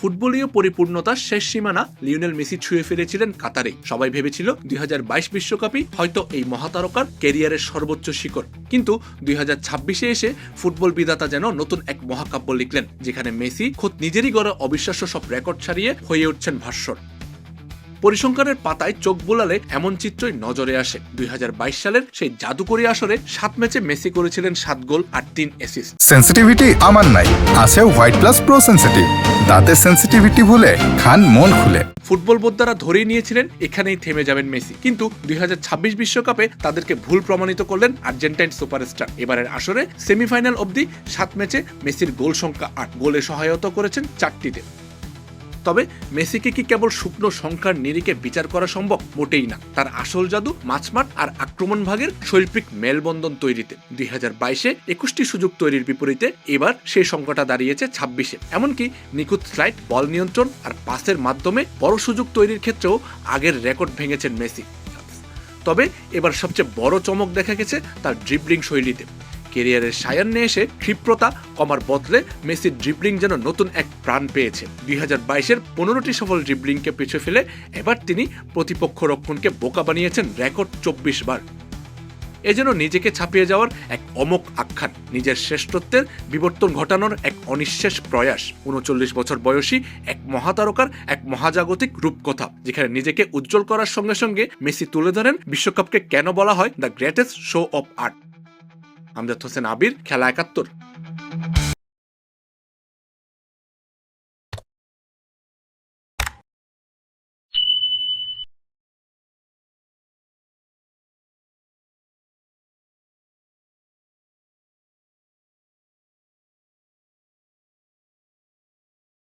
ফুটবলীয় পরিপূর্ণতার শেষ সীমানা Lionel Messi ছুঁয়ে ফিরেছিলেন কাতারে। সবাই ভেবেছিল 2022 বিশ্বকাপই হয়তো এই মহাতারকার ক্যারিয়ারের সর্বোচ্চ শিখর, কিন্তু 2026-এ এসে ফুটবল বিধাতা যেন নতুন এক মহাকাব্য লিখলেন, যেখানে মেসি খোদ নিজেরই গড়া অবিশ্বাস্য সব রেকর্ড ছাড়িয়ে হয়ে উঠছেন ভাস্বর। পরিসংখ্যানের পাতায় চোখ বোলালে এমন চিত্রই নজরে আসে। 2022 সালের সেই জাদুকরী আসরে 7 ম্যাচে মেসি করেছিলেন 7 গোল আর 3 অ্যাসিস্ট। সেন্সিটিভিটি আমার নাই, আছে হোয়াইট প্লাস প্রো সেন্সিটিভ। দাঁতের সেন্সিটিভিটি ভুলে খান মন খুলে। ফুটবল বোদ্ধারা ধরেই নিয়েছিলেন এখানেই থেমে যাবেন মেসি, কিন্তু 2026 বিশ্বকাপে তাদেরকে ভুল প্রমাণিত করলেন আর্জেন্টাইন সুপারস্টার। এবারের আসরে সেমিফাইনাল অবধি 7 ম্যাচে মেসির গোল সংখ্যা 8, গোলে সহায়তা করেছেন 4টিতে। তবে মেসিকে কি কেবল শুকনো সংখ্যার নিরিখে বিচার করা সম্ভব? মোটেই না। তার আসল জাদু মাঝমাঠ আর আক্রমণ ভাগের শৈল্পিক মেলবন্ধন তৈরিতে। 2022-এ 21টি সুযোগ তৈরির বিপরীতে এবার সেই সংখ্যাটা দাঁড়িয়েছে 26-এ। এমনকি নিখুঁত স্লাইড, বল নিয়ন্ত্রণ আর পাসের মাধ্যমে বড় সুযোগ তৈরির ক্ষেত্রেও আগের রেকর্ড ভেঙেছেন মেসি। তবে এবার সবচেয়ে বড় চমক দেখা গেছে তার ড্রিবলিং শৈলীতে। ক্যারিয়ারের সায়ান্নে এসে ক্ষিপ্রতা কমার বদলে মেসির ড্রিবলিং যেন নতুন এক প্রাণ পেয়েছে। 2022-এর 15টি সফল ড্রিবলিংকে পিছু ফেলে এবার তিনি প্রতিপক্ষ রক্ষণকে বোকা বানিয়েছেন রেকর্ড 24 বার। এ যেন নিজেকে ছাপিয়ে যাওয়ার এক অমোঘ আখ্যান, নিজের শ্রেষ্ঠত্বের বিবর্তন ঘটানোর এক অনিঃশেষ প্রয়াস। 39 বছর বয়সী এক মহাতারকার এক মহাজাগতিক রূপকথা, যেখানে নিজেকে উজ্জ্বল করার সঙ্গে সঙ্গে মেসি তুলে ধরেন বিশ্বকাপকে কেন বলা হয় the greatest show of art. Amjad Hossain Abir, খেলা 71।